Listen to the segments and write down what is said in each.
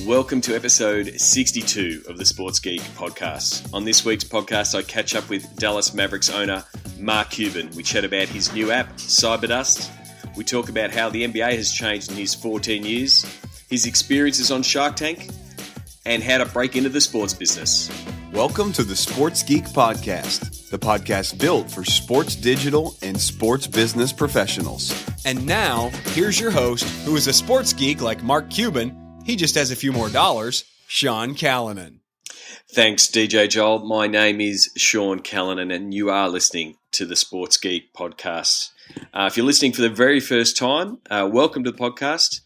Welcome to episode 62 of the Sports Geek podcast. On this week's podcast, I catch up with Dallas Mavericks owner Mark Cuban. We chat about his new app, Cyberdust. We talk about how the NBA has changed in his 14 years, his experiences on Shark Tank, and how to break into the sports business. Welcome to the Sports Geek podcast, the podcast built for sports digital and sports business professionals. And now, here's your host, who is a sports geek like Mark Cuban. He just has a few more dollars, Sean Callanan. Thanks, DJ Joel. My name is Sean Callanan, and you are listening to the Sports Geek podcast. If you're listening for the very first time, welcome to the podcast.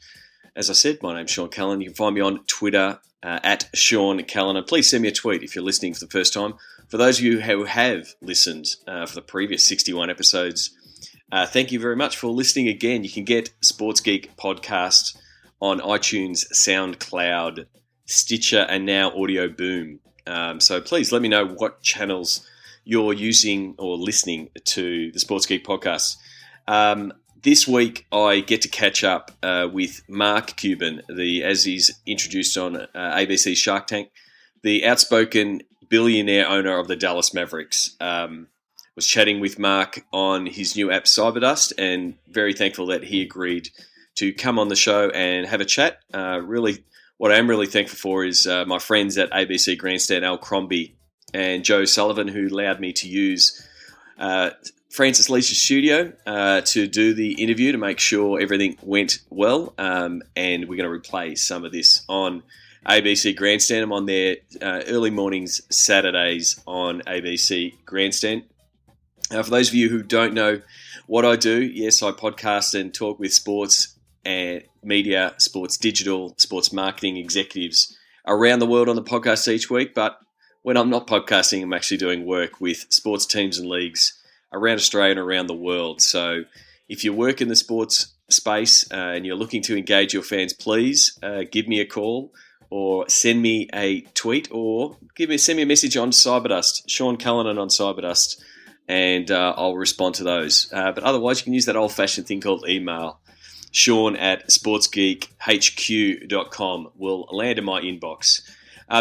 As I said, my name's Sean Callanan. You can find me on Twitter at Sean Callanan. Please send me a tweet if you're listening for the first time. For those of you who have listened for the previous 61 episodes, thank you very much for listening again. You can get Sports Geek podcast on iTunes, SoundCloud, Stitcher, and now Audio Boom. So please let me know what channels you're using or listening to the Sports Geek podcast. This week, I get to catch up with Mark Cuban, as he's introduced on ABC Shark Tank, the outspoken billionaire owner of the Dallas Mavericks. Was chatting with Mark on his new app, Cyberdust, and very thankful that he agreed to come on the show and have a chat. Really, what I am really thankful for is my friends at ABC Grandstand, Al Crombie and Joe Sullivan, who allowed me to use Francis Leach's studio to do the interview to make sure everything went well. And we're going to replay some of this on ABC Grandstand. I'm on there early mornings, Saturdays on ABC Grandstand. For those of you who don't know what I do, yes, I podcast and talk with sports and media, sports digital, sports marketing executives around the world on the podcast each week. But when I'm not podcasting, I'm actually doing work with sports teams and leagues around Australia and around the world. So if you work in the sports space and you're looking to engage your fans, please give me a call or send me a tweet or send me a message on Cyberdust, Sean Callanan on Cyberdust, and I'll respond to those. But otherwise, you can use that old-fashioned thing called email. Sean at sportsgeekhq.com will land in my inbox.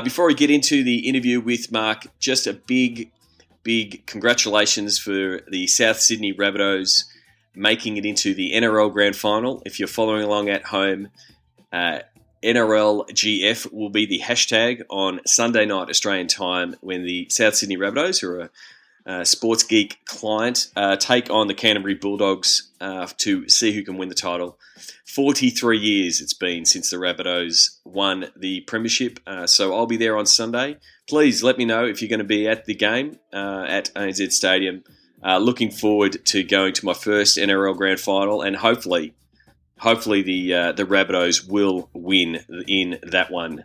Before we get into the interview with Mark, just a big congratulations for the South Sydney Rabbitohs making it into the NRL Grand Final. If you're following along at home, NRLGF will be the hashtag on Sunday night Australian time when the South Sydney Rabbitohs, who are a Sports Geek client, take on the Canterbury Bulldogs to see who can win the title. 43 years it's been since the Rabbitohs won the premiership, so I'll be there on Sunday. Please let me know if you're going to be at the game at ANZ Stadium. Looking forward to going to my first NRL Grand Final, and hopefully the Rabbitohs will win in that one.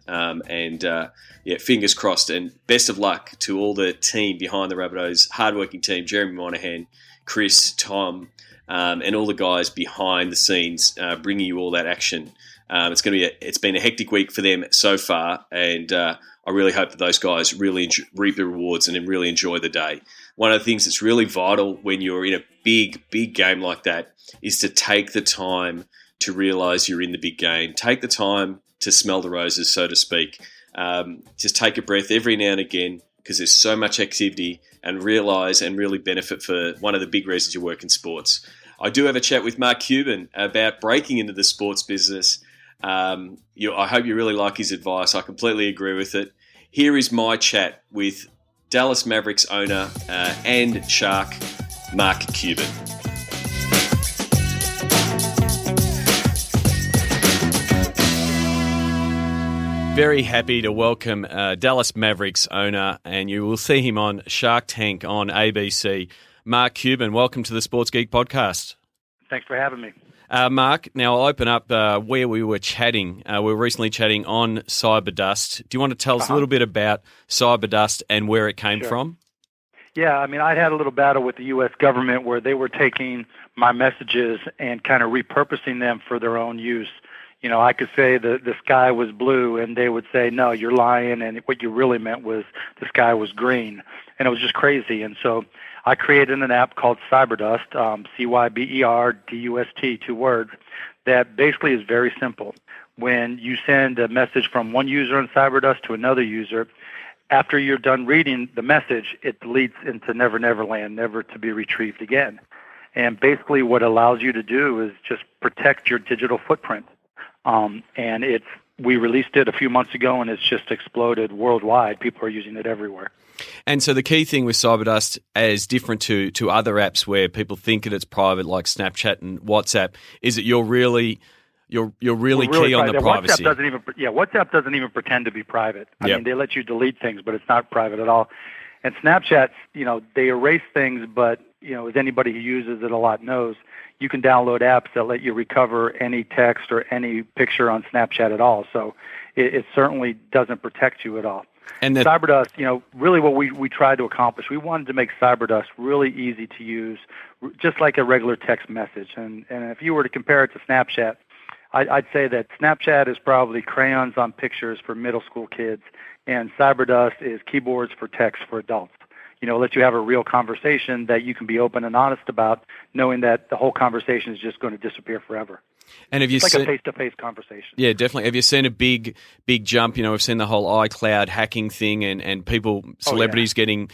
Fingers crossed, and best of luck to all the team behind the Rabbitohs, hardworking team, Jeremy Monahan, Chris, Tom, and all the guys behind the scenes bringing you all that action. It's been a hectic week for them so far, and I really hope that those guys really reap the rewards and really enjoy the day. One of the things that's really vital when you're in a big game like that is to take the time to realize you're in the big game. Take the time to smell the roses, so to speak. Just take a breath every now and again, because there's so much activity, and realize and really benefit for one of the big reasons you work in sports. I do have a chat with Mark Cuban about breaking into the sports business. I hope you really like his advice. I completely agree with it. Here is my chat with Dallas Mavericks owner and Shark, Mark Cuban. Very happy to welcome Dallas Mavericks owner, and you will see him on Shark Tank on ABC, Mark Cuban. Welcome to the Sports Geek podcast. Thanks for having me. Mark, now I'll open up where we were chatting. We were recently chatting on Cyberdust. Do you want to tell us a little bit about Cyberdust and where it came from? Yeah, I mean, I'd had a little battle with the U.S. government where they were taking my messages and kind of repurposing them for their own use. You know, I could say the sky was blue, and they would say, no, you're lying, and what you really meant was the sky was green. And it was just crazy. And so I created an app called Cyberdust, Cyberdust, 2 words, that basically is very simple. when you send a message from one user on CyberDust to another user, after you're done reading the message, it deletes into Never Never Land, never to be retrieved again. And basically what it allows you to do is just protect your digital footprint. And we released it a few months ago, and it's just exploded worldwide. People are using it everywhere. And so the key thing with CyberDust, as different to other apps where people think that it's private, like Snapchat and WhatsApp, is that you're really key on the privacy. WhatsApp doesn't even pretend to be private. I mean, they let you delete things, but it's not private at all. And Snapchat, they erase things, but as anybody who uses it a lot knows, you can download apps that let you recover any text or any picture on Snapchat at all. So it certainly doesn't protect you at all. And CyberDust, really what we tried to accomplish, we wanted to make CyberDust really easy to use, just like a regular text message. And if you were to compare it to Snapchat, I'd say that Snapchat is probably crayons on pictures for middle school kids, and CyberDust is keyboards for text for adults. Let you have a real conversation that you can be open and honest about, knowing that the whole conversation is just going to disappear forever. And have you it's like a face-to-face conversation. Yeah, definitely. Have you seen a big jump? We've seen the whole iCloud hacking thing and celebrities getting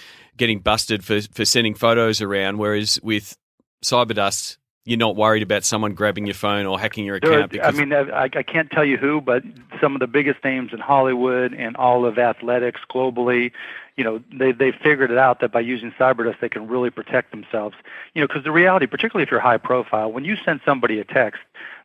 busted for sending photos around, whereas with CyberDust, you're not worried about someone grabbing your phone or hacking your account. I can't tell you who, but some of the biggest names in Hollywood and all of athletics globally, they figured it out that by using CyberDust, they can really protect themselves. Because the reality, particularly if you're high profile, when you send somebody a text,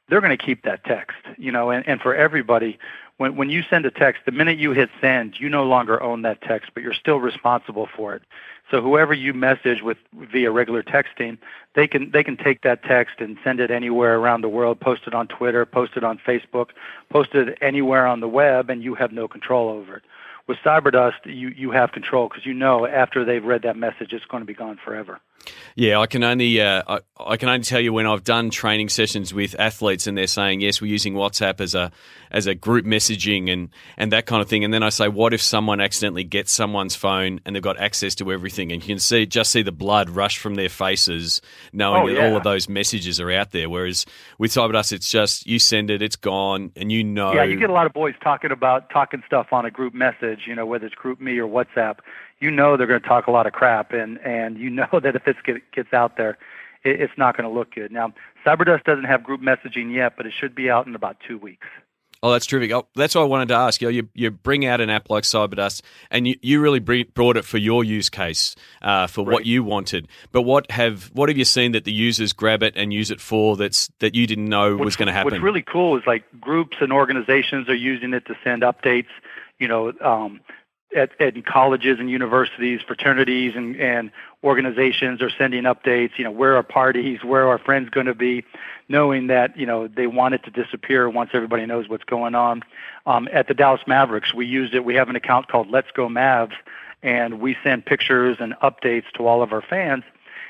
they're going to keep that text, and for everybody, when you send a text, the minute you hit send, you no longer own that text, but you're still responsible for it. So whoever you message with via regular texting, they can take that text and send it anywhere around the world, post it on Twitter, post it on Facebook, post it anywhere on the web, and you have no control over it. With CyberDust, you have control because after they've read that message, it's going to be gone forever. Yeah, I can only tell you when I've done training sessions with athletes and they're saying, yes, we're using WhatsApp as a group messaging and that kind of thing. And then I say, what if someone accidentally gets someone's phone and they've got access to everything, and you can see the blood rush from their faces knowing that all of those messages are out there. Whereas with CyberDust, it's just you send it, it's gone, and Yeah, you get a lot of boys talking stuff on a group message, whether it's GroupMe or WhatsApp. They're going to talk a lot of crap, and that if this gets out there, it's not going to look good. Now, CyberDust doesn't have group messaging yet, but it should be out in about 2 weeks. Oh, that's terrific. That's what I wanted to ask. You bring out an app like CyberDust, and you really brought it for your use case, for what you wanted. But what have you seen that the users grab it and use it for that you didn't know was going to happen? What's really cool is like groups and organizations are using it to send updates. At colleges and universities, fraternities and organizations are sending updates, where are parties, where are friends going to be, knowing that, they want it to disappear once everybody knows what's going on. At the Dallas Mavericks, we used it. We have an account called Let's Go Mavs, and we send pictures and updates to all of our fans.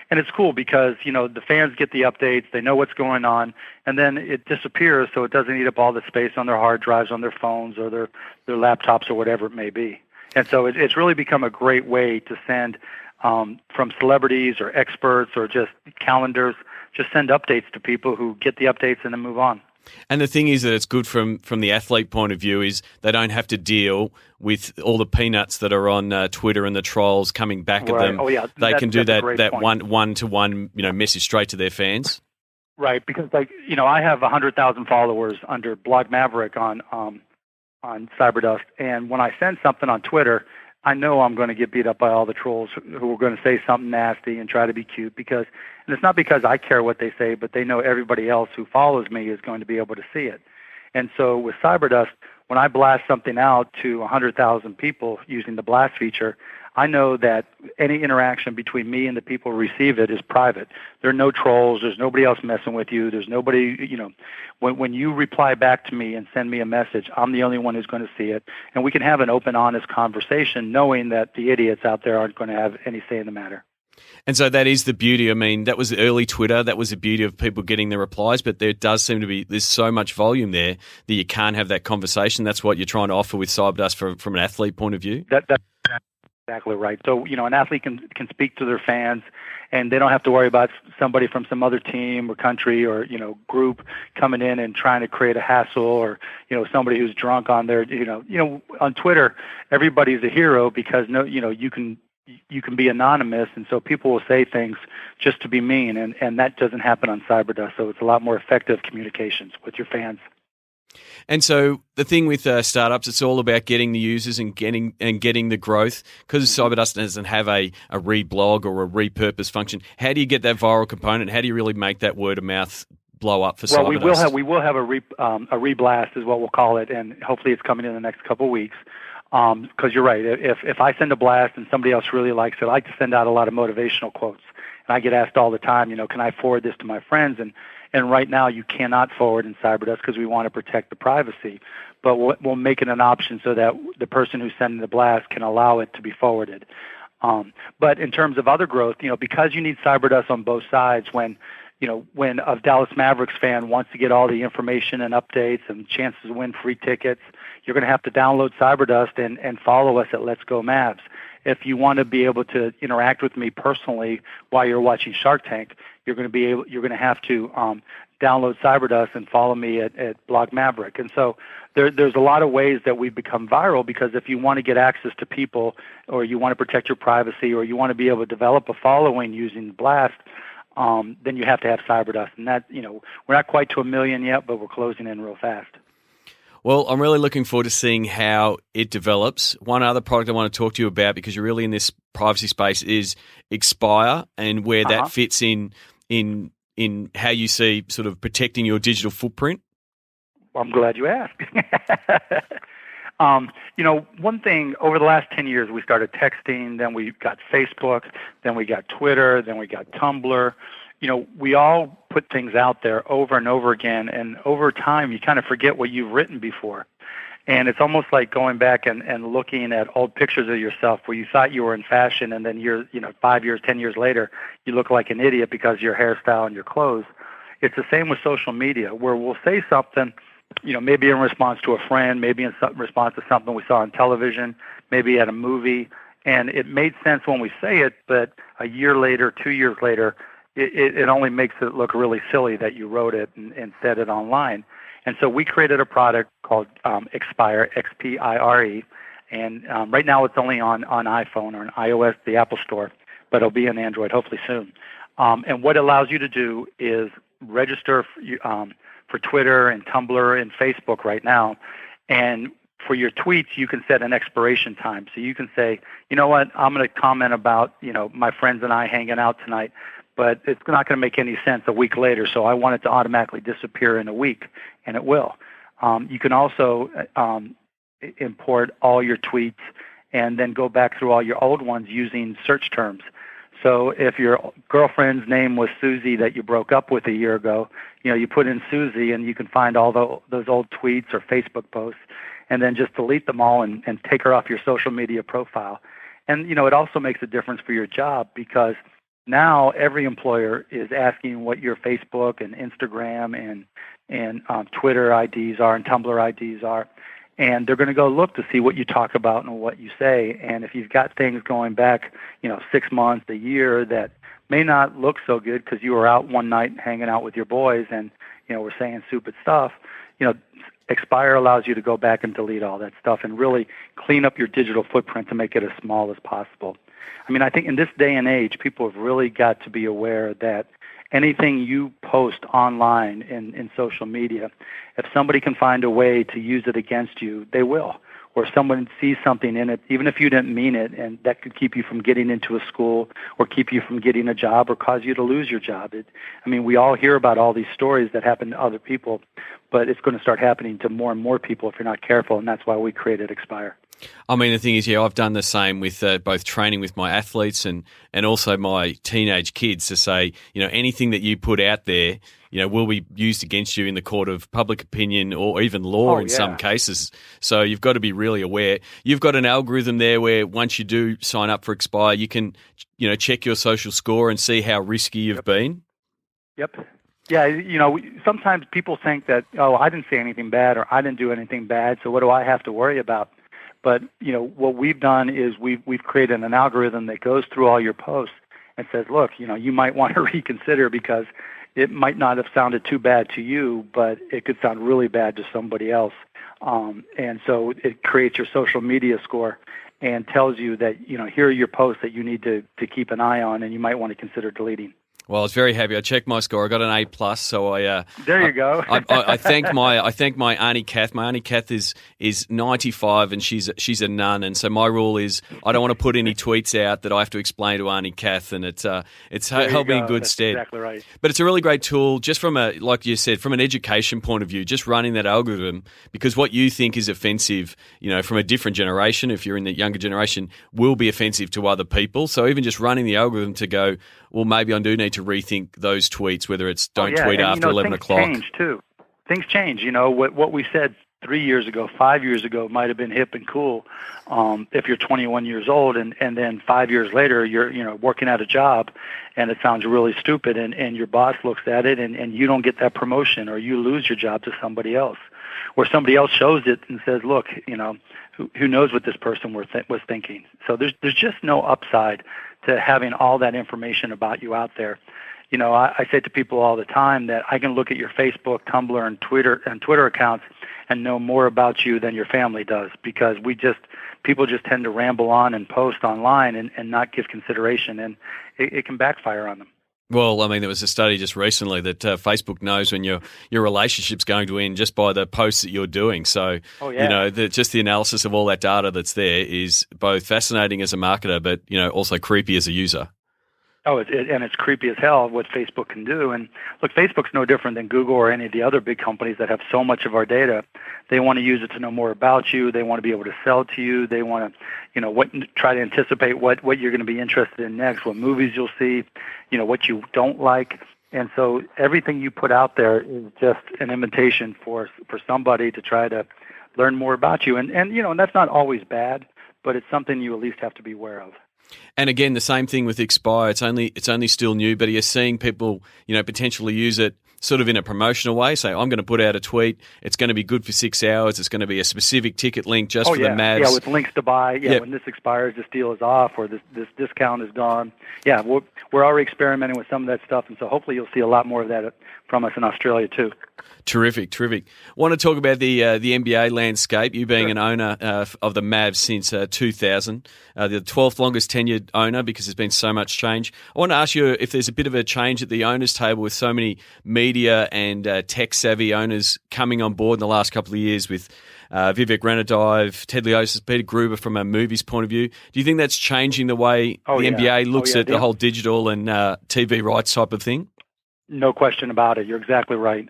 And it's cool because, the fans get the updates, they know what's going on, and then it disappears so it doesn't eat up all the space on their hard drives, on their phones or their laptops or whatever it may be. And so it's really become a great way to send from celebrities or experts or just calendars, just send updates to people who get the updates and then move on. And the thing is that it's good from the athlete point of view is they don't have to deal with all the peanuts that are on Twitter and the trolls coming back at them. Oh, yeah. They can do that one-to-one message straight to their fans. Right, because I have 100,000 followers under Blog Maverick on CyberDust, and when I send something on Twitter, I know I'm going to get beat up by all the trolls who are going to say something nasty and try to be cute and it's not because I care what they say, but they know everybody else who follows me is going to be able to see it. And so with CyberDust, when I blast something out to 100,000 people using the blast feature, I know that any interaction between me and the people who receive it is private. There are no trolls. There's nobody else messing with you. There's nobody, when you reply back to me and send me a message, I'm the only one who's going to see it. And we can have an open, honest conversation knowing that the idiots out there aren't going to have any say in the matter. And so that is the beauty. I mean, that was early Twitter. That was the beauty of people getting the replies. But there does seem to be, there's so much volume there that you can't have that conversation. That's what you're trying to offer with CyberDust from an athlete point of view. That's exactly right. So, an athlete can speak to their fans and they don't have to worry about somebody from some other team or country or, group coming in and trying to create a hassle, or, somebody who's drunk on their, on Twitter, everybody's a hero because you can be anonymous, and so people will say things just to be mean, and that doesn't happen on CyberDust. So it's a lot more effective communications with your fans. And so the thing with startups, it's all about getting the users and getting the growth. Because CyberDust doesn't have a reblog or a repurpose function. How do you get that viral component? How do you really make that word of mouth blow up for CyberDust? Well, we will have a reblast is what we'll call it, and hopefully it's coming in the next couple of weeks. Because you're right. If I send a blast and somebody else really likes it, I like to send out a lot of motivational quotes. And I get asked all the time, can I forward this to my friends? And right now you cannot forward in CyberDust because we want to protect the privacy. But we'll make it an option so that the person who's sending the blast can allow it to be forwarded. But in terms of other growth, because you need CyberDust on both sides, when a Dallas Mavericks fan wants to get all the information and updates and chances to win free tickets, you're going to have to download CyberDust and follow us at Let's Go Mavs. If you want to be able to interact with me personally while you're watching Shark Tank, you're going to have to download CyberDust and follow me at Blog Maverick. And so there's a lot of ways that we've become viral, because if you want to get access to people, or you want to protect your privacy, or you want to be able to develop a following using the blast, then you have to have CyberDust. And that, we're not quite to 1 million yet, but we're closing in real fast. Well, I'm really looking forward to seeing how it develops. One other product I want to talk to you about, because you're really in this privacy space, is Expire, and where that fits in how you see sort of protecting your digital footprint. Well, I'm glad you asked. One thing, over the last 10 years, we started texting, then we got Facebook, then we got Twitter, then we got Tumblr. We all put things out there over and over again, and over time you kind of forget what you've written before. And it's almost like going back and looking at old pictures of yourself where you thought you were in fashion, and then 5 years, 10 years later, you look like an idiot because of your hairstyle and your clothes. It's the same with social media, where we'll say something, maybe in response to a friend, maybe in response to something we saw on television, maybe at a movie, and it made sense when we say it, but a year later, 2 years later, it only makes it look really silly that you wrote it and said it online. And so we created a product called Expire, Xpire, and right now it's only on iPhone or on iOS, the Apple Store, but it'll be on Android hopefully soon. And what it allows you to do is register for Twitter and Tumblr and Facebook right now, and for your tweets, you can set an expiration time. So you can say, you know what, I'm going to comment about, my friends and I hanging out tonight, but it's not going to make any sense a week later, so I want it to automatically disappear in a week, and it will. You can also import all your tweets and then go back through all your old ones using search terms. So if your girlfriend's name was Susie that you broke up with a year ago, you put in Susie, and you can find all those old tweets or Facebook posts, and then just delete them all and take her off your social media profile. And, it also makes a difference for your job, because now every employer is asking what your Facebook and Instagram and Twitter IDs are and Tumblr IDs are. And they're going to go look to see what you talk about and what you say. And if you've got things going back, 6 months, a year, that may not look so good because you were out one night hanging out with your boys and, were saying stupid stuff, Expire allows you to go back and delete all that stuff and really clean up your digital footprint to make it as small as possible. I think in this day and age, people have really got to be aware that anything you post online in social media, if somebody can find a way to use it against you, they will. Or if someone sees something in it, even if you didn't mean it, and that could keep you from getting into a school or keep you from getting a job or cause you to lose your job. We all hear about all these stories that happen to other people, but it's going to start happening to more and more people if you're not careful, and that's why we created Expire. The thing is, I've done the same with both training with my athletes and also my teenage kids to say, anything that you put out there, will be used against you in the court of public opinion or even law in some cases. So you've got to be really aware. You've got an algorithm there where once you do sign up for Expire, you can, check your social score and see how risky you've been. Yep. Yeah, sometimes people think that, I didn't say anything bad or I didn't do anything bad, so what do I have to worry about? But, what we've done is we've created an algorithm that goes through all your posts and says, look, you might want to reconsider because it might not have sounded too bad to you, but it could sound really bad to somebody else. And so it creates your social media score and tells you that, here are your posts that you need to keep an eye on and you might want to consider deleting. Well, I was very happy. I checked my score. I got an A+. So there you go. I thank my Auntie Kath. My Auntie Kath is 95 and she's a nun, and so my rule is I don't want to put any tweets out that I have to explain to Auntie Kath, and it's held me in good stead. Exactly right. But it's a really great tool, just from like you said, from an education point of view, just running that algorithm, because what you think is offensive, from a different generation, if you're in the younger generation, will be offensive to other people. So even just running the algorithm to go, well, maybe I do need to rethink those tweets, whether it's don't tweet after 11 o'clock. Things change, too. Things change. What we said 3 years ago, 5 years ago might have been hip and cool if you're 21 years old, and then 5 years later you're working at a job and it sounds really stupid, and your boss looks at it and you don't get that promotion, or you lose your job to somebody else, or somebody else shows it and says, look, who knows what this person was thinking. So there's just no upside to having all that information about you out there. I say to people all the time that I can look at your Facebook, Tumblr, and Twitter accounts and know more about you than your family does, because people just tend to ramble on and post online and not give consideration, and it can backfire on them. Well, I mean, there was a study just recently that Facebook knows when your relationship's going to end just by the posts that you're doing. So, just the analysis of all that data that's there is both fascinating as a marketer, but, also creepy as a user. Oh, it's creepy as hell what Facebook can do. And look, Facebook's no different than Google or any of the other big companies that have so much of our data. They want to use it to know more about you. They want to be able to sell to you. They want to, try to anticipate what you're going to be interested in next, what movies you'll see, what you don't like. And so everything you put out there is just an invitation for somebody to try to learn more about you. And that's not always bad, but it's something you at least have to be aware of. And again, the same thing with Expire. It's only still new, but you're seeing people, potentially use it sort of in a promotional way. Say, I'm going to put out a tweet. It's going to be good for 6 hours. It's going to be a specific ticket link just for the Mavs. Yeah, with links to buy. Yeah, when this expires, this deal is off, or this discount is gone. Yeah, we're already experimenting with some of that stuff, and so hopefully you'll see a lot more of that from us in Australia too. Terrific. Want to talk about the NBA landscape, you being an owner of the Mavs since 2000, the 12th longest tenured owner, because there's been so much change. I want to ask you if there's a bit of a change at the owners' table with so many media and tech-savvy owners coming on board in the last couple of years with Vivek Ranadive, Ted Leosis, Peter Gruber from a movies point of view. Do you think that's changing the way the NBA looks at the whole digital and TV rights type of thing? No question about it. You're exactly right.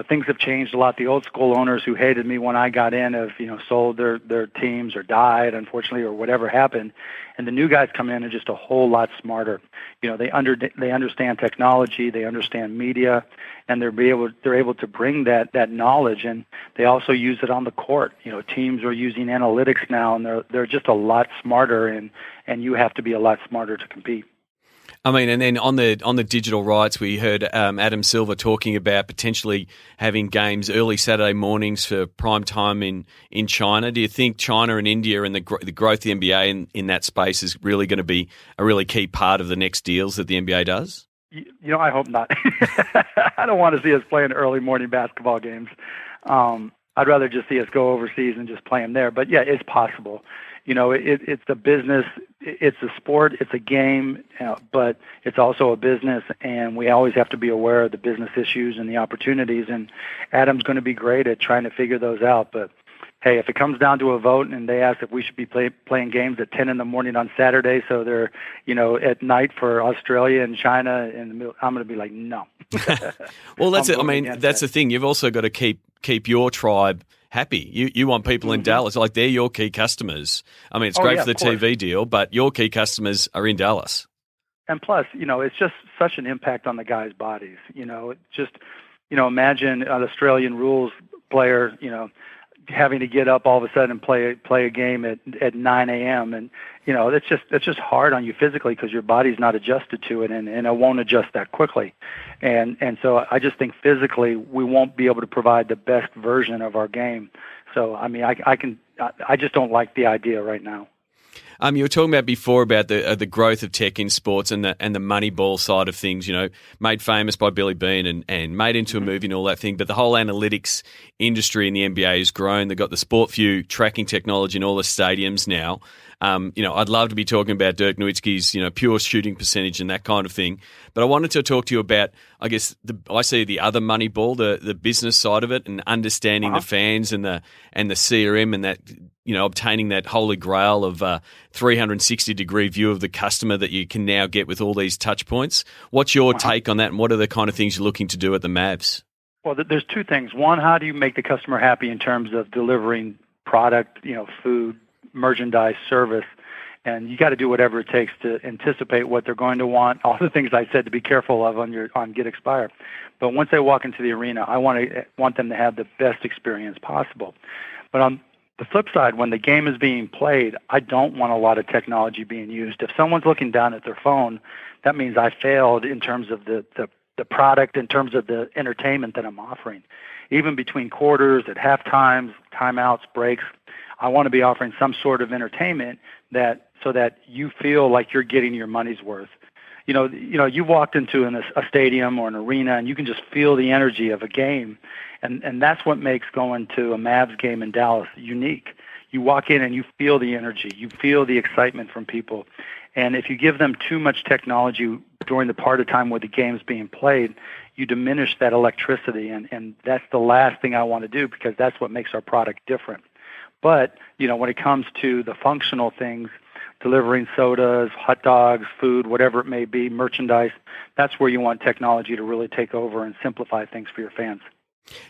Things have changed a lot. The old school owners who hated me when I got in have, sold their teams or died, unfortunately, or whatever happened. And the new guys come in and just a whole lot smarter. They understand technology, they understand media, and they're able to bring that knowledge, and they also use it on the court. Teams are using analytics now, and they're just a lot smarter, and you have to be a lot smarter to compete. I mean, and then on the digital rights, we heard Adam Silver talking about potentially having games early Saturday mornings for prime time in China. Do you think China and India and the growth of the NBA in that space is really going to be a really key part of the next deals that the NBA does? I hope not. I don't want to see us playing early morning basketball games. I'd rather just see us go overseas and just play them there. But yeah, it's possible. It's a business, it's a sport, it's a game, but it's also a business, and we always have to be aware of the business issues and the opportunities, and Adam's going to be great at trying to figure those out. But hey, if it comes down to a vote and they ask if we should be playing games at 10 in the morning on Saturday, so they're, at night for Australia and China, I'm going to be like, no. Well, that's the thing. You've also got to keep your tribe happy. You want people in Dallas, like they're your key customers. I mean, it's great for the TV deal, but your key customers are in Dallas. And plus, it's just such an impact on the guys' bodies. Imagine an Australian rules player, having to get up all of a sudden and play a game at 9 a.m. And, it's just hard on you physically because your body's not adjusted to it, and it won't adjust that quickly. And so I just think physically we won't be able to provide the best version of our game. So, I mean, I just don't like the idea right now. You were talking about before about the growth of tech in sports and the Moneyball side of things. Made famous by Billy Beane and made into a movie and all that thing. But the whole analytics industry in the NBA has grown. They've got the SportView tracking technology in all the stadiums now. I'd love to be talking about Dirk Nowitzki's pure shooting percentage and that kind of thing. But I wanted to talk to you about, I guess, I see the other Moneyball, the business side of it, and understanding the fans and the CRM and that. Obtaining that holy grail of 360-degree view of the customer that you can now get with all these touch points. What's your take on that, and what are the kind of things you're looking to do at the Mavs? Well, there's two things. One, how do you make the customer happy in terms of delivering product, food, merchandise, service, and you got to do whatever it takes to anticipate what they're going to want, all the things I said to be careful of on Get Expire. But once they walk into the arena, I want them to have the best experience possible. But on the flip side, when the game is being played, I don't want a lot of technology being used. If someone's looking down at their phone, that means I failed in terms of the product, in terms of the entertainment that I'm offering. Even between quarters, at halftimes, timeouts, breaks, I want to be offering some sort of entertainment so that you feel like you're getting your money's worth. You walked into a stadium or an arena and you can just feel the energy of a game. And that's what makes going to a Mavs game in Dallas unique. You walk in and you feel the energy. You feel the excitement from people. And if you give them too much technology during the part of time where the game's being played, you diminish that electricity. And that's the last thing I want to do, because that's what makes our product different. But, when it comes to the functional things, delivering sodas, hot dogs, food, whatever it may be, merchandise, that's where you want technology to really take over and simplify things for your fans.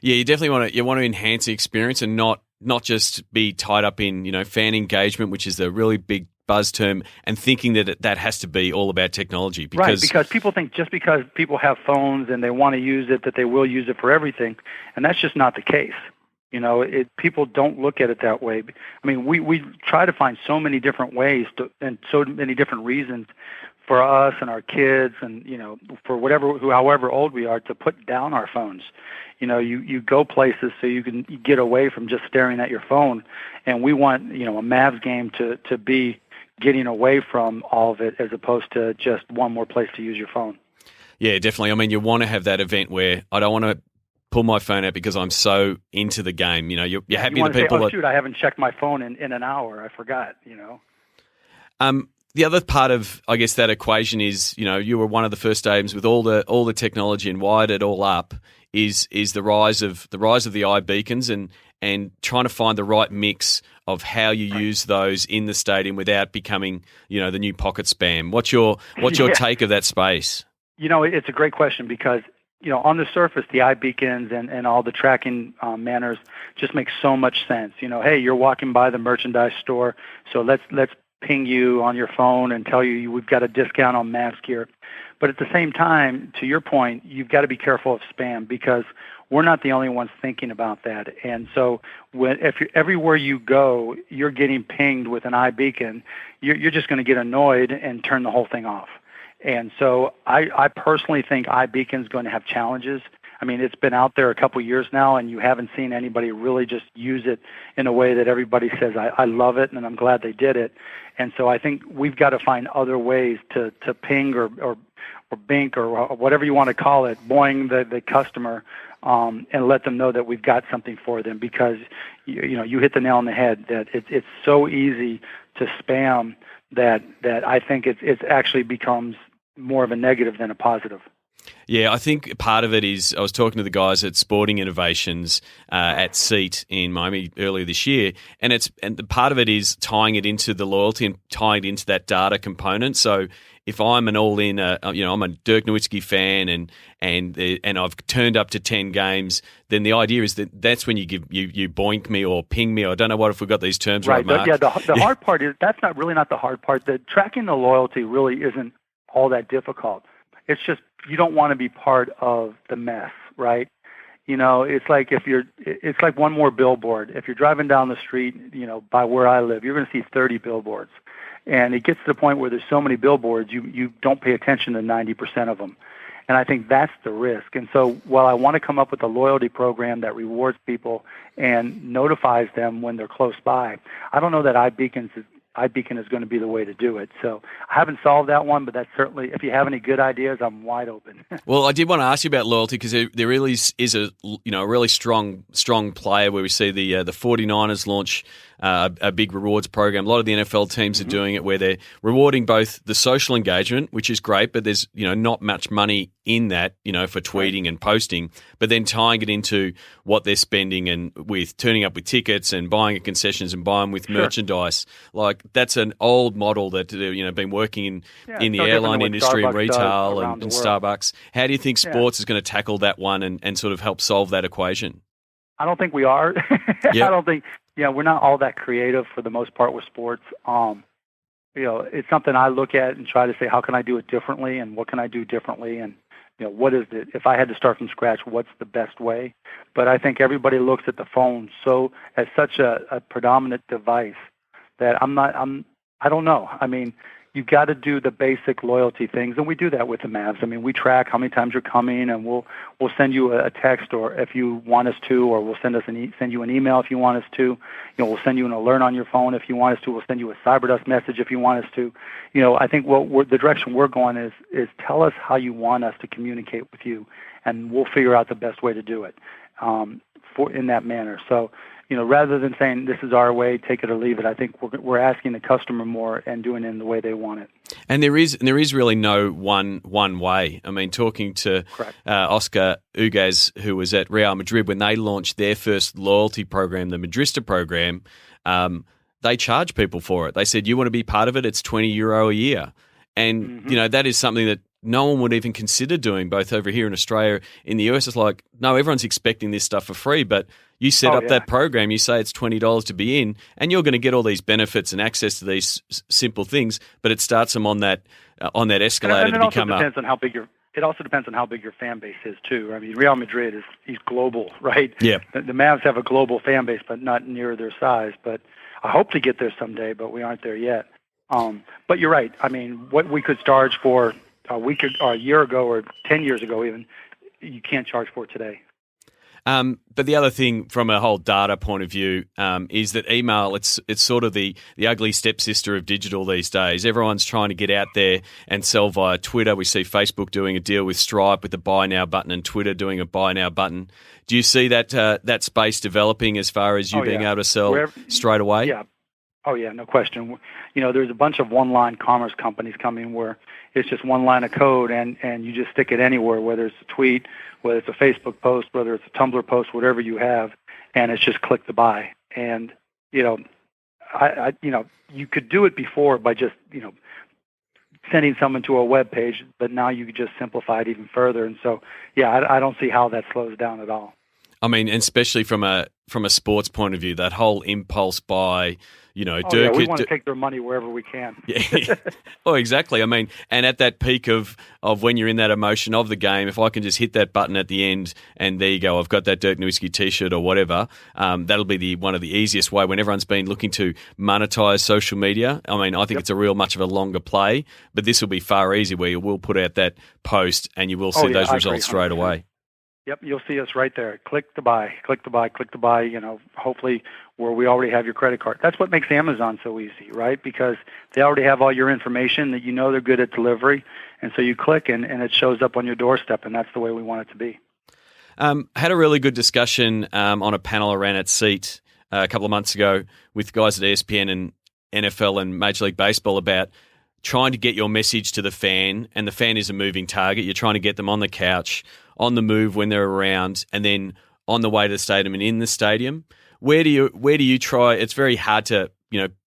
Yeah, you definitely want to enhance the experience and not just be tied up in, fan engagement, which is a really big buzz term, and thinking that has to be all about technology. Because people think just because people have phones and they want to use it, that they will use it for everything, and that's just not the case. People don't look at it that way. I mean, we try to find so many different ways and so many different reasons for us and our kids and, for however old we are, to put down our phones. You go places so you can get away from just staring at your phone. And we want, a Mavs game to be getting away from all of it, as opposed to just one more place to use your phone. Yeah, definitely. I mean, you want to have that event where I don't want to pull my phone out because I'm so into the game. You're happy you the people. Say, shoot, I haven't checked my phone in an hour. I forgot. The other part of, I guess, that equation is, you were one of the first stadiums with all the technology and wired it all up. Is the rise of the iBeacons and trying to find the right mix of how you use those in the stadium without becoming, the new pocket spam. What's your take of that space? It's a great question, because on the surface, the iBeacons and all the tracking manners just make so much sense. Hey, you're walking by the merchandise store, so let's ping you on your phone and tell you we've got a discount on Mavs gear. But at the same time, to your point, you've got to be careful of spam, because we're not the only ones thinking about that. And so everywhere you go, you're getting pinged with an iBeacon, you're just going to get annoyed and turn the whole thing off. And so I personally think iBeacon's going to have challenges. I mean, it's been out there a couple years now, and you haven't seen anybody really just use it in a way that everybody says, I love it, and I'm glad they did it. And so I think we've got to find other ways to ping or bink or whatever you want to call it, boing the customer, and let them know that we've got something for them, because you hit the nail on the head that it's so easy to spam that I think it's actually becomes more of a negative than a positive. Yeah, I think part of it is I was talking to the guys at Sporting Innovations at SEAT in Miami earlier this year, and the part of it is tying it into the loyalty and tying it into that data component. So if I'm an all-in, I'm a Dirk Nowitzki fan, and I've turned up to 10 games, then the idea is that's when you boink me or ping me. I don't know if we've got these terms right, Mark. Yeah, the hard part is that's not the hard part. The tracking the loyalty really isn't all that difficult. It's just you don't want to be part of the mess, right? It's like one more billboard. If you're driving down the street, by where I live, you're going to see 30 billboards. And it gets to the point where there's so many billboards, you don't pay attention to 90% of them. And I think that's the risk. And so while I want to come up with a loyalty program that rewards people and notifies them when they're close by, I don't know that iBeacons iBeacon is going to be the way to do it. So I haven't solved that one, but that's certainly, if you have any good ideas, I'm wide open. Well, I did want to ask you about loyalty because there really is a really strong player where we see the 49ers launch a big rewards program. A lot of the NFL teams are doing it where they're rewarding both the social engagement, which is great, but there's not much money in that for tweeting and posting, but then tying it into what they're spending and with turning up with tickets and buying at concessions and buying with merchandise. Like that's an old model that been working in the airline industry and retail and Starbucks. How do you think sports is going to tackle that one and sort of help solve that equation? I don't think we are. Yep. I don't think we're not all that creative for the most part with sports. It's something I look at and try to say, how can I do it differently and what can I do differently, and what is it? If I had to start from scratch, what's the best way? But I think everybody looks at the phone as such a predominant device that I don't know. I mean, you've got to do the basic loyalty things, and we do that with the Mavs. I mean, we track how many times you're coming, and we'll send you a text, or if you want us to, or we'll send you an email if you want us to. We'll send you an alert on your phone if you want us to. We'll send you a CyberDust message if you want us to. I think the direction we're going is tell us how you want us to communicate with you, and we'll figure out the best way to do it in that manner. So, rather than saying this is our way, take it or leave it, I think we're asking the customer more and doing it in the way they want it. And there is really no one way. I mean, talking to Oscar Uguez, who was at Real Madrid when they launched their first loyalty program, the Madrista program, they charge people for it. They said, you want to be part of it, it's €20 a year. And, that is something that no one would even consider doing, both over here in Australia. In the US, it's like, no, everyone's expecting this stuff for free, but you set up that program, you say it's $20 to be in, and you're going to get all these benefits and access to these simple things, but it starts them on that escalator to become It also depends on how big your fan base is too. I mean, Real Madrid he's global, right? Yeah. The Mavs have a global fan base, but not near their size. But I hope to get there someday, but we aren't there yet. But you're right. I mean, what we could charge for a year ago or 10 years ago even, you can't charge for today. But the other thing from a whole data point of view is that email, it's sort of the ugly stepsister of digital these days. Everyone's trying to get out there and sell via Twitter. We see Facebook doing a deal with Stripe with the Buy Now button and Twitter doing a Buy Now button. Do you see that space developing as far as you being able to sell straight away? Yeah. Oh, yeah, no question. There's a bunch of one-line commerce companies coming where it's just one line of code and you just stick it anywhere, whether it's a tweet, whether it's a Facebook post, whether it's a Tumblr post, whatever you have, and it's just click to buy. And, you could do it before by just, sending someone to a web page, but now you could just simplify it even further. And so, I don't see how that slows down at all. I mean, especially from a sports point of view, that whole impulse buy, we want to take their money wherever we can. Yeah. Oh, exactly. I mean, and at that peak of when you're in that emotion of the game, if I can just hit that button at the end and there you go, I've got that Dirk Nowitzki t-shirt or whatever, that'll be one of the easiest way when everyone's been looking to monetize social media. I mean, I think it's a real much of a longer play, but this will be far easier where you will put out that post and you will see those results straight away. Yep, you'll see us right there. Click to buy, click to buy, click to buy, hopefully where we already have your credit card. That's what makes Amazon so easy, right? Because they already have all your information that they're good at delivery. And so you click and it shows up on your doorstep, and that's the way we want it to be. Had a really good discussion on a panel around at Seat a couple of months ago with guys at ESPN and NFL and Major League Baseball about trying to get your message to the fan, and the fan is a moving target. You're trying to get them on the couch, on the move when they're around, and then on the way to the stadium and in the stadium. Where do you try? It's very hard to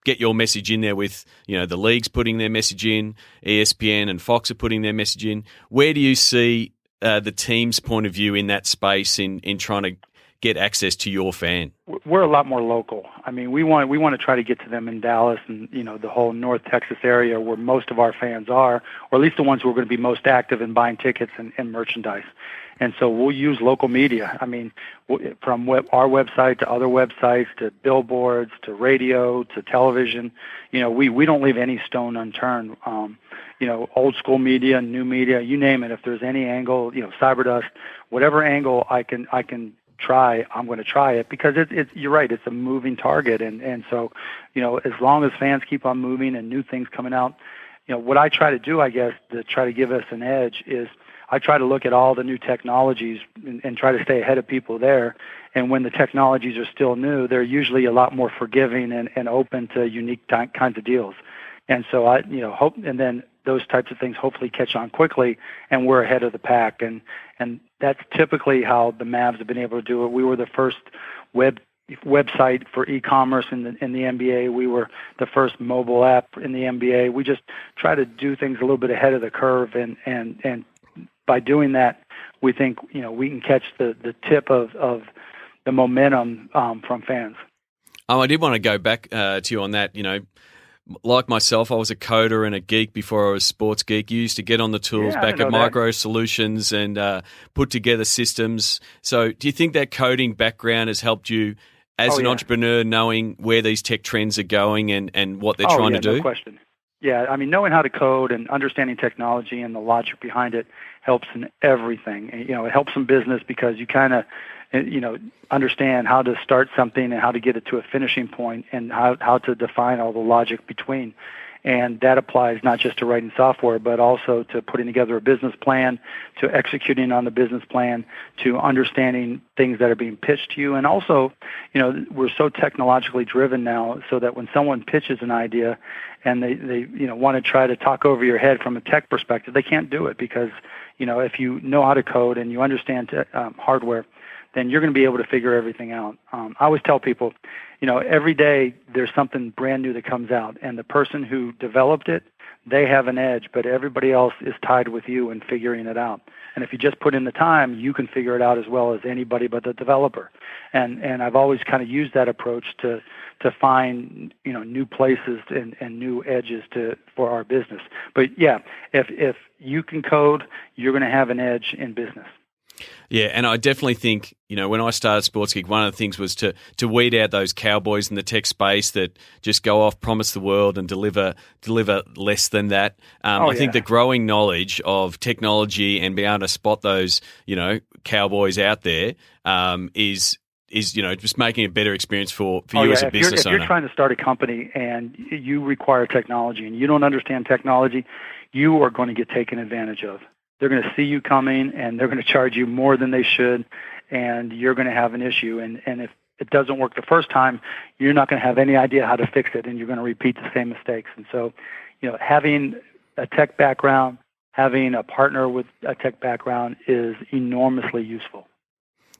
get your message in there with the leagues putting their message in, ESPN and Fox are putting their message in. Where do you see the team's point of view in that space in trying to get access to your fan? We're a lot more local. I mean, we want to try to get to them in Dallas and the whole North Texas area where most of our fans are, or at least the ones who are going to be most active in buying tickets and merchandise. And so we'll use local media. I mean, from our website to other websites to billboards to radio to television. We don't leave any stone unturned. Old school media, new media, you name it. If there's any angle, CyberDust, whatever angle I can try, I'm going to try it, because it's you're right, it's a moving target, and so, as long as fans keep on moving and new things coming out, what I try to do, I guess, to try to give us an edge is I try to look at all the new technologies and try to stay ahead of people there. And when the technologies are still new, they're usually a lot more forgiving and open to unique kinds of deals. And so I, hope, and then those types of things hopefully catch on quickly, and we're ahead of the pack. And that's typically how the Mavs have been able to do it. We were the first website for e-commerce in the NBA. We were the first mobile app in the NBA. We just try to do things a little bit ahead of the curve, and by doing that, we think we can catch the tip of the momentum from fans. I did want to go back to you on that. Like myself, I was a coder and a geek before I was sports geek. You used to get on the tools back at Micro Solutions and put together systems. So do you think that coding background has helped you as an entrepreneur, knowing where these tech trends are going and what they're trying to do? No question. Yeah, I mean, knowing how to code and understanding technology and the logic behind it helps in everything. It helps in business because you kind of, understand how to start something and how to get it to a finishing point and how to define all the logic between. And that applies not just to writing software, but also to putting together a business plan, to executing on the business plan, to understanding things that are being pitched to you. And also, we're so technologically driven now, so that when someone pitches an idea and they want to try to talk over your head from a tech perspective, they can't do it because, if you know how to code and you understand hardware, then you're going to be able to figure everything out. I always tell people, every day there's something brand new that comes out, and the person who developed it, they have an edge, but everybody else is tied with you in figuring it out. And if you just put in the time, you can figure it out as well as anybody but the developer. And I've always kind of used that approach to find, new places and new edges for our business. But yeah, if you can code, you're going to have an edge in business. Yeah, and I definitely think, when I started Sports Geek, one of the things was to weed out those cowboys in the tech space that just go off, promise the world, and deliver less than that. I think the growing knowledge of technology and being able to spot those, cowboys out there is just making a better experience for you as a business owner. If you're trying to start a company and you require technology and you don't understand technology, you are going to get taken advantage of. They're going to see you coming, and they're going to charge you more than they should, and you're going to have an issue. And if it doesn't work the first time, you're not going to have any idea how to fix it, and you're going to repeat the same mistakes. And so, having a tech background, having a partner with a tech background is enormously useful.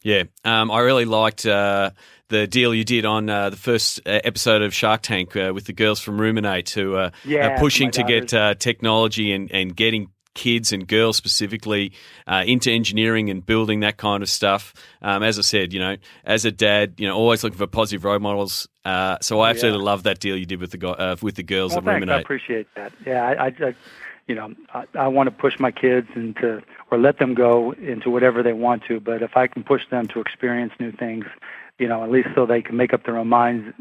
Yeah, I really liked the deal you did on the first episode of Shark Tank with the girls from Ruminate who are pushing to get technology and getting kids and girls specifically into engineering and building that kind of stuff. As I said, as a dad, always looking for positive role models. So I absolutely love that deal you did with the girls at Ruminate. I appreciate that. Yeah, I want to push my kids or let them go into whatever they want to. But if I can push them to experience new things, at least so they can make up their own minds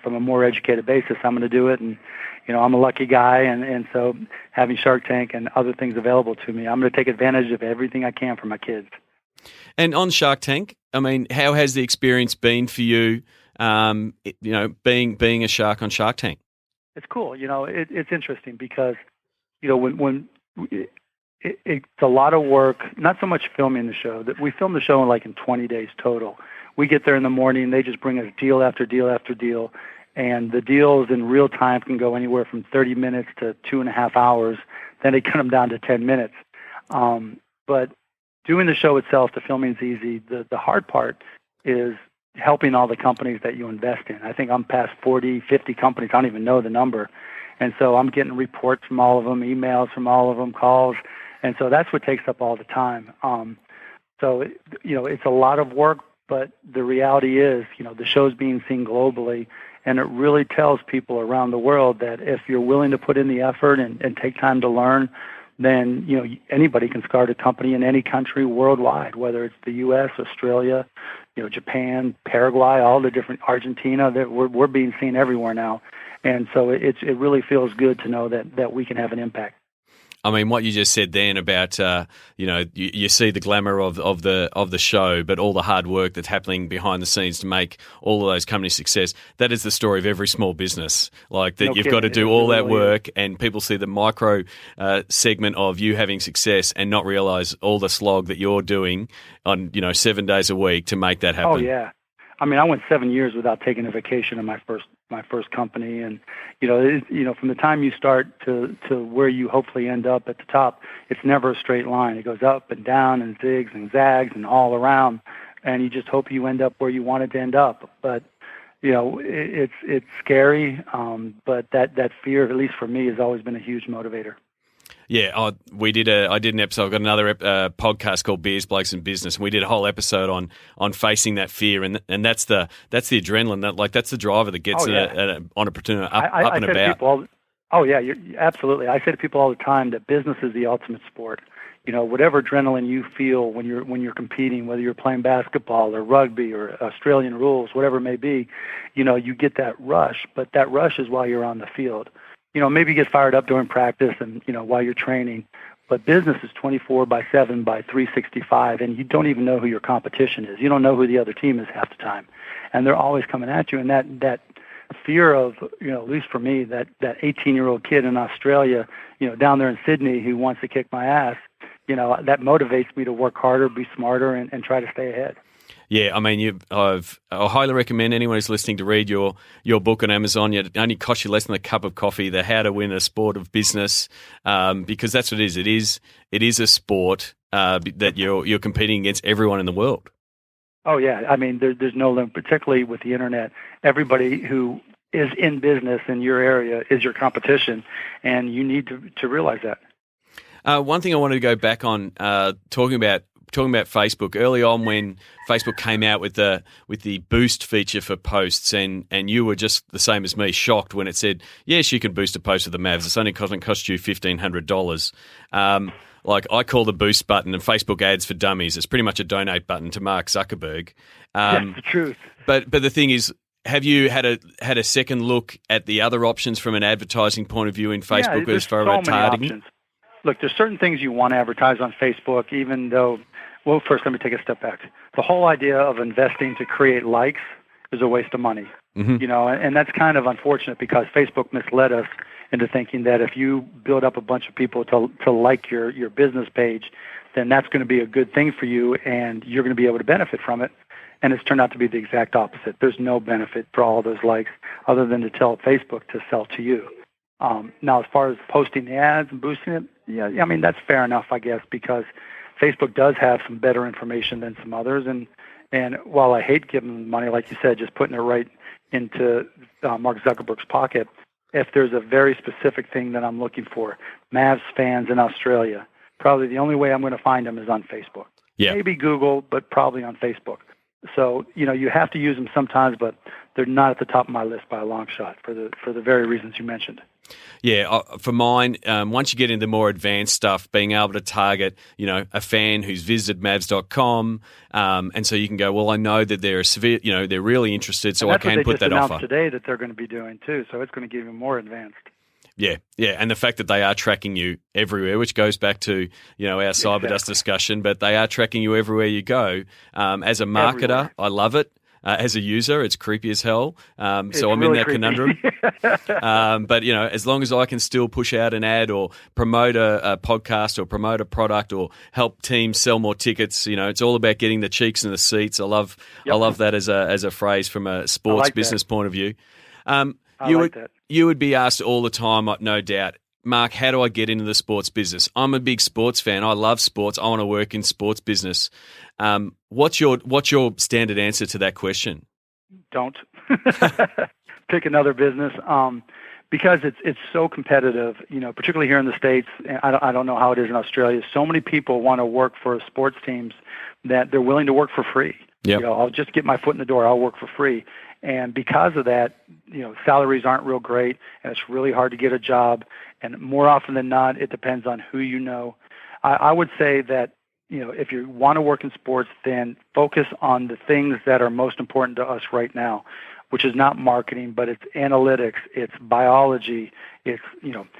from a more educated basis, I'm going to do it. And I'm a lucky guy, and so having Shark Tank and other things available to me, I'm going to take advantage of everything I can for my kids. And on Shark Tank, I mean, how has the experience been for you, being a shark on Shark Tank? It's cool. It's interesting because, when it's a lot of work, not so much filming the show. That we film the show in 20 days total. We get there in the morning, they just bring us deal after deal after deal. And the deals in real time can go anywhere from 30 minutes to 2.5 hours. Then they cut them down to 10 minutes. But doing the show itself, the filming is easy. The hard part is helping all the companies that you invest in. I think I'm past 40, 50 companies. I don't even know the number. And so I'm getting reports from all of them, emails from all of them, calls. And so that's what takes up all the time. It's a lot of work, but the reality is, the show's being seen globally. And it really tells people around the world that if you're willing to put in the effort and take time to learn, then, anybody can start a company in any country worldwide, whether it's the U.S., Australia, Japan, Paraguay, all the different Argentina. That we're being seen everywhere now. And so it really feels good to know that we can have an impact. I mean, what you just said then about you see the glamour of the show, but all the hard work that's happening behind the scenes to make all of those companies success. That is the story of every small business. Like that, you've got to do all that work, and people see the micro segment of you having success and not realize all the slog that you're doing on 7 days a week to make that happen. Oh yeah, I mean, I went 7 years without taking a vacation in my first company, and from the time you start to where you hopefully end up at the top, it's never a straight line. It goes up and down and zigs and zags and all around, and you just hope you end up where you wanted to end up. But it's scary, but that fear, at least for me, has always been a huge motivator. Yeah, I did an episode. I've got another podcast called Beers, Blokes and Business, and we did a whole episode on facing that fear, and that's the adrenaline, that's the driver that gets an entrepreneur up and about. Absolutely. I say to people all the time that business is the ultimate sport. Whatever adrenaline you feel when you're competing, whether you're playing basketball or rugby or Australian rules, whatever it may be, you get that rush, but that rush is while you're on the field. Maybe you get fired up during practice and, while you're training, but business is 24/7 by 365, and you don't even know who your competition is. You don't know who the other team is half the time, and they're always coming at you. And that fear of, at least for me, that 18-year-old kid in Australia, down there in Sydney who wants to kick my ass, that motivates me to work harder, be smarter, and try to stay ahead. Yeah, I mean, I highly recommend anyone who's listening to read your book on Amazon. It only costs you less than a cup of coffee, The How to Win a Sport of Business, because that's what it is. It is a sport that you're competing against everyone in the world. Oh, yeah. I mean, there's no limit, particularly with the Internet. Everybody who is in business in your area is your competition, and you need to realize that. One thing I wanted to go back on, talking about Facebook early on when Facebook came out with the boost feature for posts, and you were just the same as me, shocked when it said, yes, you can boost a post with the Mavs. It's only going to cost you $1,500. Like I call the boost button and Facebook ads for dummies. It's pretty much a donate button to Mark Zuckerberg. That's the truth. But the thing is, have you had a second look at the other options from an advertising point of view in Facebook as far as targeting? Look, there's certain things you want to advertise on Facebook, even though. Well, first, let me take a step back. The whole idea of investing to create likes is a waste of money, and that's kind of unfortunate because Facebook misled us into thinking that if you build up a bunch of people to like your business page, then that's going to be a good thing for you and you're going to be able to benefit from it. And it's turned out to be the exact opposite. There's no benefit for all those likes other than to tell Facebook to sell to you. Now, as far as posting the ads and boosting it, I mean, that's fair enough, I guess, because Facebook does have some better information than some others, and while I hate giving them money, like you said, just putting it right into Mark Zuckerberg's pocket, if there's a very specific thing that I'm looking for, Mavs fans in Australia, probably the only way I'm going to find them is on Facebook. Yeah. Maybe Google, but probably on Facebook. So, you have to use them sometimes, but they're not at the top of my list by a long shot for the very reasons you mentioned. Yeah, for mine, once you get into more advanced stuff, being able to target, a fan who's visited Mavs.com, and so you can go, well, I know that they're severe, they're really interested, so I can put that offer. That's what they just announced today that they're going to be doing too, so it's going to give you more advanced. Yeah, and the fact that they are tracking you everywhere, which goes back to our cyber dust discussion, but they are tracking you everywhere you go. As a marketer, everywhere. I love it. As a user, it's creepy as hell. So I'm really in that creepy conundrum. But as long as I can still push out an ad or promote a podcast or promote a product or help teams sell more tickets, it's all about getting the cheeks in the seats. I love that as a phrase from a sports business point of view. You would be asked all the time, no doubt, Mark, how do I get into the sports business? I'm a big sports fan. I love sports. I want to work in sports business. What's your standard answer to that question? Don't pick another business because it's so competitive. Particularly here in the States. I don't know how it is in Australia. So many people want to work for sports teams that they're willing to work for free. Yep. I'll just get my foot in the door. I'll work for free. And because of that, salaries aren't real great, and it's really hard to get a job. And more often than not, it depends on who you know. I would say that, if you want to work in sports, then focus on the things that are most important to us right now. which is not marketing, but it's analytics, it's biology, it's,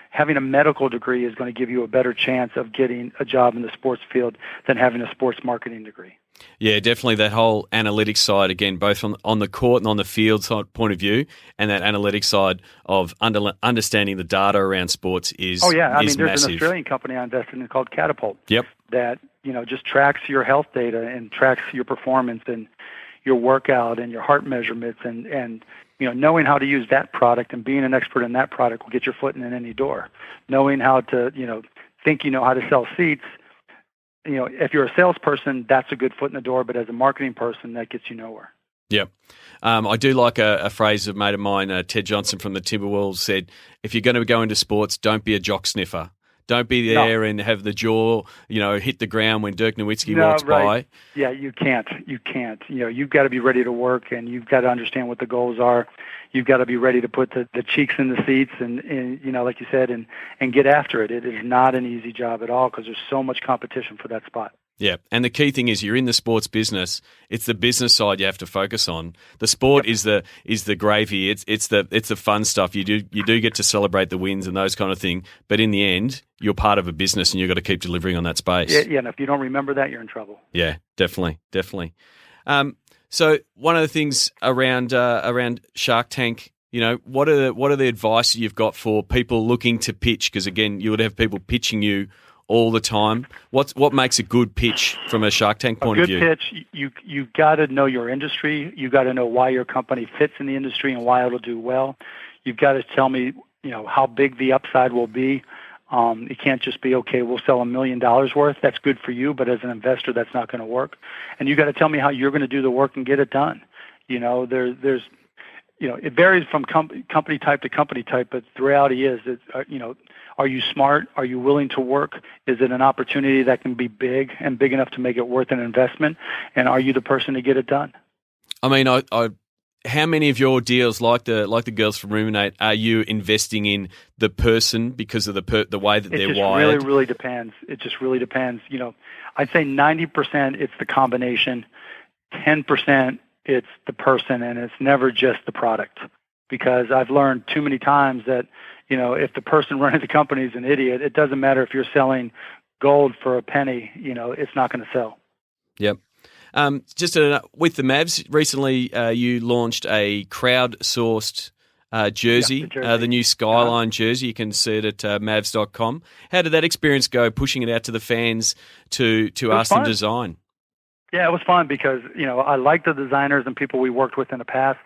having a medical degree is going to give you a better chance of getting a job in the sports field than having a sports marketing degree. Yeah, definitely that whole analytics side, again, both on the court and on the field side point of view, and that analytics side of understanding the data around sports is Oh, yeah. There's massive. an Australian company I invested in called Catapult. Yep. That, just tracks your health data and tracks your performance and your workout and your heart measurements and knowing how to use that product and being an expert in that product will get your foot in any door. Knowing how to, think you know how to sell seats, if you're a salesperson, that's a good foot in the door, but as a marketing person, that gets you nowhere. Yep. I do like a phrase of a mate of mine, Ted Johnson from the Timberwolves, said, if you're going to go into sports, don't be a jock sniffer. Don't be there and have the jaw, hit the ground when Dirk Nowitzki walks by. Yeah, you can't. You've got to be ready to work, and you've got to understand what the goals are. You've got to be ready to put the cheeks in the seats and like you said, and get after it. It is not an easy job at all because there's so much competition for that spot. Yeah, and the key thing is you're in the sports business. It's the business side you have to focus on. The sport is the gravy. It's the fun stuff. You do get to celebrate the wins and those kind of thing. But in the end, you're part of a business and you've got to keep delivering on that space. Yeah, and if you don't remember that, you're in trouble. Yeah, definitely. So one of the things around Shark Tank, what are the advice you've got for people looking to pitch? Because again, you would have people pitching you all the time. What makes a good pitch from a Shark Tank point of view? A good pitch, you got to know your industry. You got to know why your company fits in the industry and why it'll do well. You've got to tell me, how big the upside will be. It can't just be, okay, we'll sell $1 million worth. That's good for you, but as an investor, that's not going to work. And you got to tell me how you're going to do the work and get it done. There's it varies from company type to company type, but the reality is that, are you smart? Are you willing to work? Is it an opportunity that can be big and big enough to make it worth an investment? And are you the person to get it done? I mean, how many of your deals, like the girls from Ruminate, are you investing in the person because of the way that they're wired? It really depends. It just really depends. I'd say 90% it's the combination, 10% it's the person, and it's never just the product. Because I've learned too many times that, if the person running the company is an idiot, it doesn't matter if you're selling gold for a penny, it's not going to sell. Yep. With the Mavs, recently you launched a crowd-sourced jersey, the new Skyline jersey. You can see it at Mavs.com. How did that experience go, pushing it out to the fans to ask them to design? Yeah, it was fun because, I like the designers and people we worked with in the past.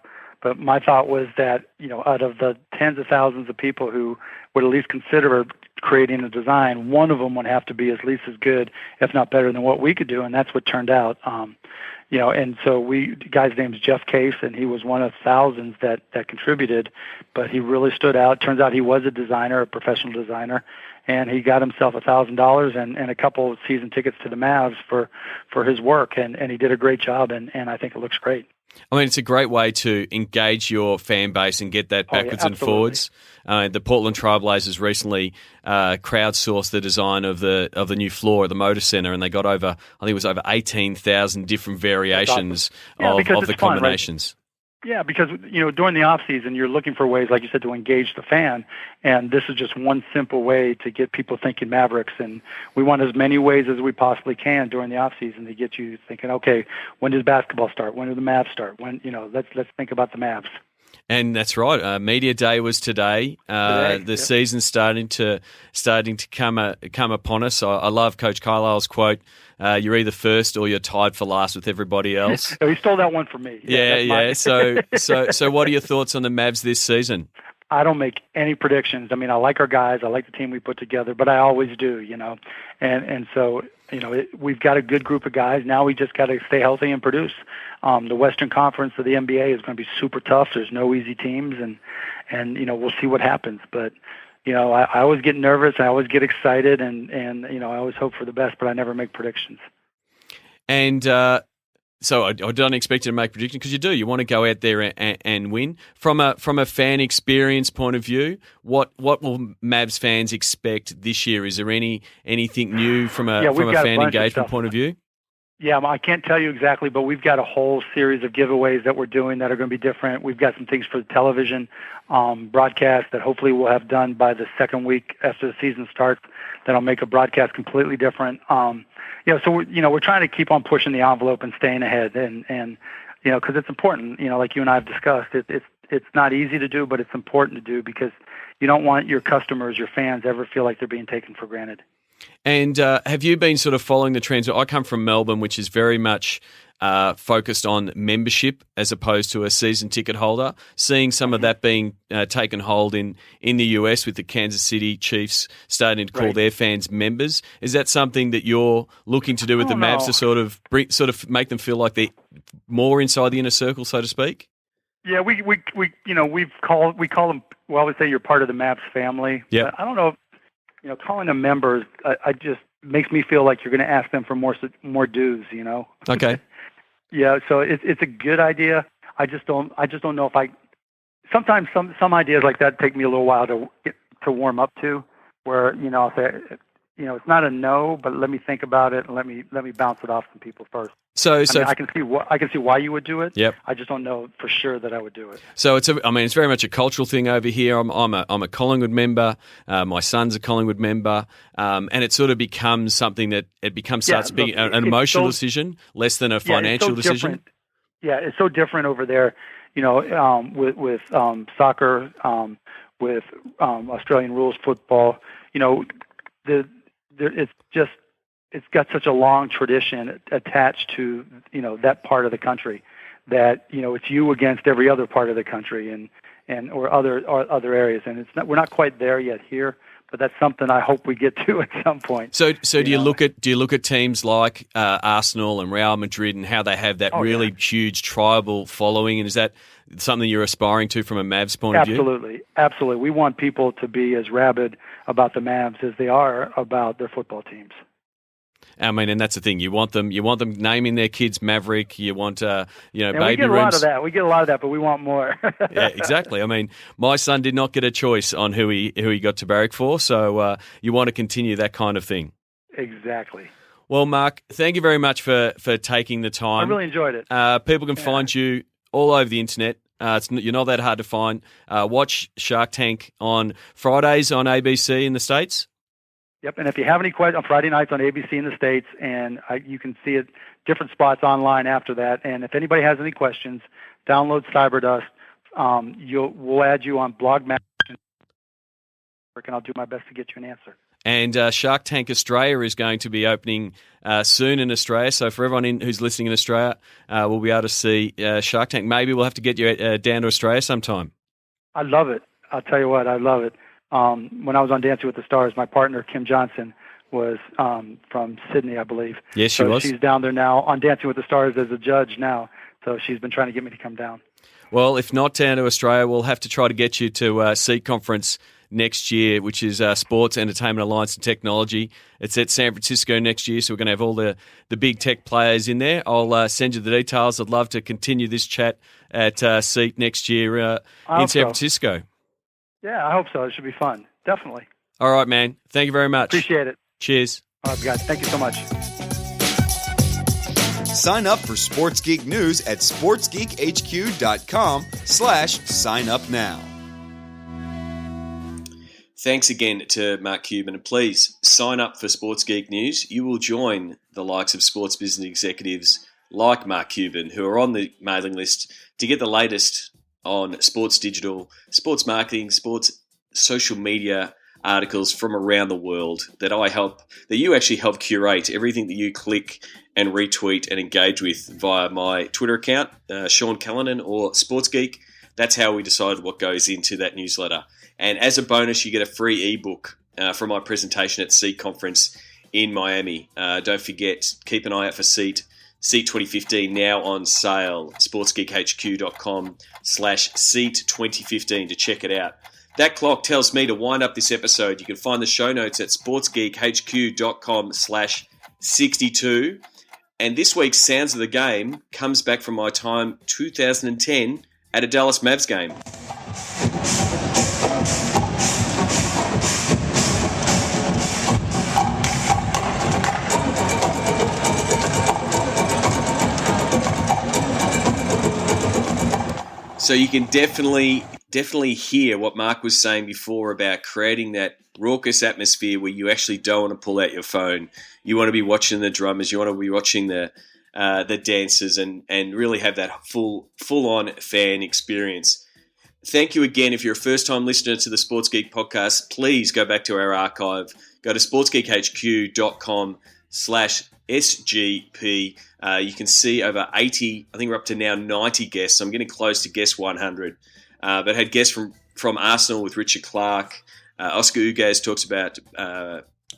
But my thought was that, out of the tens of thousands of people who would at least consider creating a design, one of them would have to be at least as good, if not better than what we could do. And that's what turned out. And so the guy's name is Jeff Case, and he was one of thousands that contributed, but he really stood out. Turns out he was a designer, a professional designer, and he got himself $1,000 and a couple of season tickets to the Mavs for his work. And he did a great job, and I think it looks great. I mean, it's a great way to engage your fan base and get that backwards and forwards. The Portland Trailblazers recently crowdsourced the design of the new floor at the Motor Center, and they got over 18,000 different variations of the combinations. Right? Yeah, because during the off season, you're looking for ways, like you said, to engage the fan, and this is just one simple way to get people thinking Mavericks. And we want as many ways as we possibly can during the off season to get you thinking, okay, when does basketball start? When do the Mavs start? When let's think about the Mavs. And that's right. Media Day was today. The season's starting to come upon us. I love Coach Carlisle's quote. You're either first or you're tied for last with everybody else. He stole that one from me. Yeah. So what are your thoughts on the Mavs this season? I don't make any predictions. I mean, I like our guys. I like the team we put together, but I always do, And so, we've got a good group of guys. Now we just got to stay healthy and produce. The Western Conference of the NBA is going to be super tough. There's no easy teams, and we'll see what happens. But, I always get nervous. I always get excited, and I always hope for the best, but I never make predictions. And so I don't expect you to make predictions because you do. You want to go out there and win. From a fan experience point of view, what will Mavs fans expect this year? Is there anything new from a fan engagement point of view? Yeah, I can't tell you exactly, but we've got a whole series of giveaways that we're doing that are going to be different. We've got some things for the television broadcast that hopefully we'll have done by the second week after the season starts. That'll make a broadcast completely different. So we're trying to keep on pushing the envelope and staying ahead, and because it's important. Like you and I have discussed, it's not easy to do, but it's important to do because you don't want your customers, your fans, ever feel like they're being taken for granted. And have you been sort of following the trends? I come from Melbourne, which is very much focused on membership as opposed to a season ticket holder. Seeing some of that being taken hold in the US with the Kansas City Chiefs starting to call their fans members. Is that something that you're looking to do with the Mavs to sort of make them feel like they're more inside the inner circle, so to speak? Yeah, we call them. Well, I would say you're part of the Mavs family. Yeah, I don't know. Calling them members, I just makes me feel like you're going to ask them for more dues. Okay. Yeah, so it's a good idea. I just don't know if I. Sometimes some ideas like that take me a little while to warm up to. Where I'll say, it's not a no, but let me think about it and let me bounce it off some people first. So I can see why you would do it. Yep. I just don't know for sure that I would do it. So it's very much a cultural thing over here. I'm a Collingwood member. My son's a Collingwood member, and it sort of becomes something that starts being an emotional decision, less than a financial decision. Different. Yeah, it's so different over there. With soccer, with Australian rules football. It's got such a long tradition attached to that part of the country that it's you against every other part of the country or other areas, and we're not quite there yet here, but that's something I hope we get to at some point. So do you look at teams like Arsenal and Real Madrid and how they have that huge tribal following, and is that something you're aspiring to from a Mavs point of view? Absolutely. We want people to be as rabid about the Mavs as they are about their football teams. I mean, and that's the thing. You want them naming their kids Maverick. You want, baby rooms. We get a lot of that. We get a lot of that, but we want more. Yeah, exactly. I mean, my son did not get a choice on who he got to barrack for, so you want to continue that kind of thing. Exactly. Well, Mark, thank you very much for taking the time. I really enjoyed it. People can find you all over the internet. You're not that hard to find. Watch Shark Tank on Fridays on ABC in the States. Yep, and if you have any questions, on Friday nights on ABC in the States, and you can see it different spots online after that. And if anybody has any questions, download Cyberdust. We'll add you on Blog Match, and I'll do my best to get you an answer. And Shark Tank Australia is going to be opening soon in Australia. So for everyone who's listening in Australia, we'll be able to see Shark Tank. Maybe we'll have to get you down to Australia sometime. I love it. I'll tell you what, I love it. When I was on Dancing with the Stars, my partner, Kim Johnson, was from Sydney, I believe. Yes, she was. She's down there now on Dancing with the Stars as a judge now. So she's been trying to get me to come down. Well, if not down to Australia, we'll have to try to get you to SEAT Conference next year, which is Sports, Entertainment, Alliance and Technology. It's at San Francisco next year, so we're going to have all the big tech players in there. I'll send you the details. I'd love to continue this chat at SEAT next year in San Francisco. Yeah, I hope so. It should be fun. Definitely. All right, man. Thank you very much. Appreciate it. Cheers. All right, guys. Thank you so much. Sign up for Sports Geek News at sportsgeekhq.com/sign up now. Thanks again to Mark Cuban. And please sign up for Sports Geek News. You will join the likes of sports business executives like Mark Cuban who are on the mailing list to get the latest on sports digital, sports marketing, sports social media articles from around the world that you actually help curate everything that you click and retweet and engage with via my Twitter account, Sean Callanan or Sports Geek. That's how we decide what goes into that newsletter. And as a bonus, you get a free ebook from my presentation at SEAT Conference in Miami. Don't forget, keep an eye out for SEAT 2015 now on sale. sportsgeekhq.com/SEAT 2015 to check it out. That clock tells me to wind up this episode. You can find the show notes at sportsgeekhq.com/62. And this week's Sounds of the Game comes back from my time 2010 at a Dallas Mavs game. So you can definitely hear what Mark was saying before about creating that raucous atmosphere where you actually don't want to pull out your phone. You want to be watching the drummers. You want to be watching the dancers and really have that full-on fan experience. Thank you again. If you're a first-time listener to the Sports Geek podcast, please go back to our archive. Go to sportsgeekhq.com/SGP. You can see over 80, I think we're up to now 90 guests. I'm getting close to guest 100. But had guests from Arsenal with Richard Clark. Oscar Ugaz talks about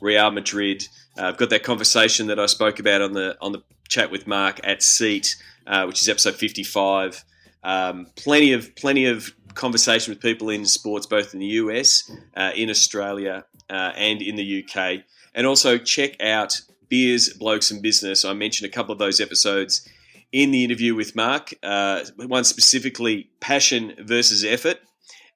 Real Madrid. I've got that conversation that I spoke about on the chat with Mark at Seat, which is episode 55. Plenty of conversation with people in sports, both in the US, in Australia, and in the UK. And also check out Beers, Blokes and Business. I mentioned a couple of those episodes in the interview with Mark. One specifically passion versus effort,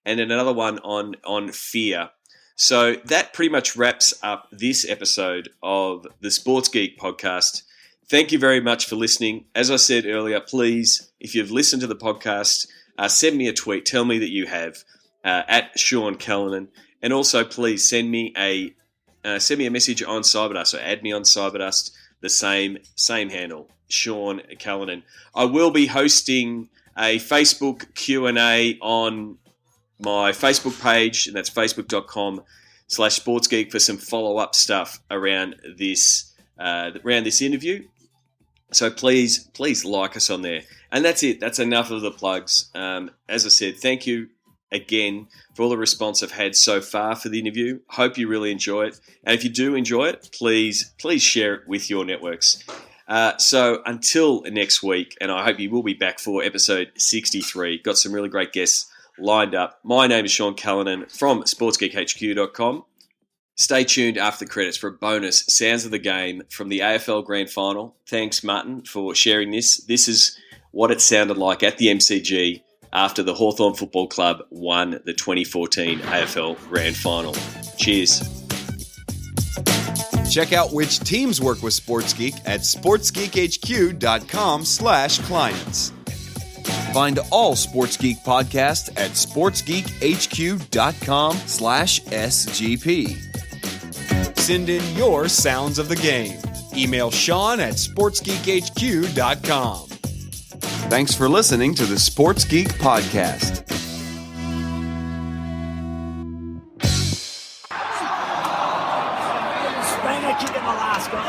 and another one on fear. So that pretty much wraps up this episode of the Sports Geek podcast. Thank you very much for listening. As I said earlier, please, if you've listened to the podcast, send me a tweet. Tell me that you have at Sean Callanan, and also please send me a message on Cyberdust. So add me on Cyberdust, the same handle, Sean Callanan. I will be hosting a Facebook Q&A on my Facebook page, and that's facebook.com/sportsgeek for some follow-up stuff around this interview. So please like us on there. And that's it. That's enough of the plugs. As I said, thank you again for all the response I've had so far for the interview. Hope you really enjoy it. And if you do enjoy it, please share it with your networks. So until next week, and I hope you will be back for episode 63. Got some really great guests lined up. My name is Sean Callanan from sportsgeekhq.com. Stay tuned after the credits for a bonus Sounds of the Game from the AFL Grand Final. Thanks, Martin, for sharing this. This is what it sounded like at the MCG after the Hawthorn Football Club won the 2014 AFL Grand Final. Cheers. Check out which teams work with SportsGeek at sportsgeekhq.com/clients. Find all Sports Geek podcasts at sportsgeekhq.com/SGP. Send in your sounds of the game. Email Sean at sportsgeekhq.com. Thanks for listening to the Sports Geek Podcast. Spain are kicking the last goal.